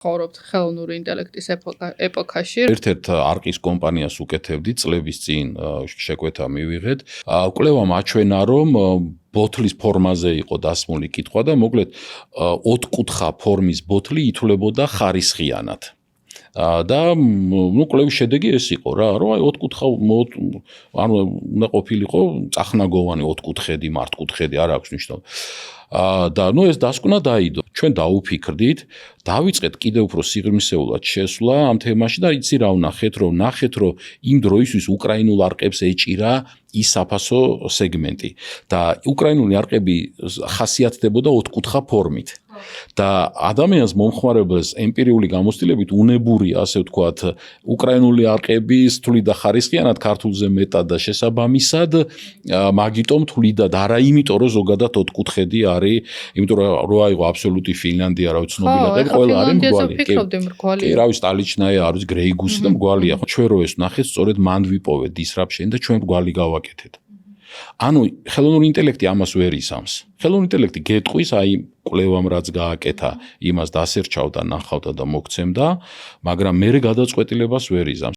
ცხოვრობთ ხელოვნური ინტელექტის ეპოქაში. ერთ-ერთ არყის კომპანიას უკეთებდი წლების წინ შეკვეთა მივიღეთ. კვლევა მაჩვენა, რომ ბოთლის ფორმაზე იყო დასმული კითხვა და მოკლედ ოთხკუთხა ფორმის ბოთლი ითვლებოდა ხარისხიანად. და კვლევის შედეგი ეს იყო რა, რომ აი ოთხკუთხა ანუ უნდა ყოფილიყო წახნაგოვანი ოთხკუთხედი, მართკუთხედი, არ აქვს მნიშვნელობა. და ეს დასკვნა დაიდო. ჩვენ დაუფიქრდით, დავიწყეთ კიდევ უფრო სიღრმისეულად შესვლა ამ თემაში და იცი რა ვნახეთ, რომ იმ დროისთვის უკრაინულ არყებს ეჭირა ის საფასო სეგმენტი და უკრაინული არყები ხასიათდებოდა ოთხკუთხა ფორმით. და ადამიანს მომხმარებელს ემპირიული გამოცდილებით უნებურია, ასე ვთქვათ, უკრაინული არყების თვლიდა ხარისხიანად, ქართულზე მეტად და შესაბამისად, მაგიტომ თვლიდად არა იმიტომ, რომ ზოგადად ოთხკუთხედი არის, იმიტომ რომ აიღო აბსოლუტი ფინლანდია, რა ვიცი, ცნობილად ყველა არის მრგვალი. კი, რა ვიცი, სტალიჩნაია არის, გრეიგუსი და მრგვალია. ჩვენ რო ეს ვნახეთ, სწორედ მან ვიპოვეთ disruption და ჩვენ მრგვალი გავაკეთეთ. ანუ ხელოვნური ინტელექტი ამას ვერ ისამს. ხელოვნური ინტელექტი გეტყვის, აი კვლევამ რაც გააკეთა, იმას დასერჩავდა, ნახავდა და მოგცემდა, მაგრამ მე გადაწყვეტილებას ვერ იზამს.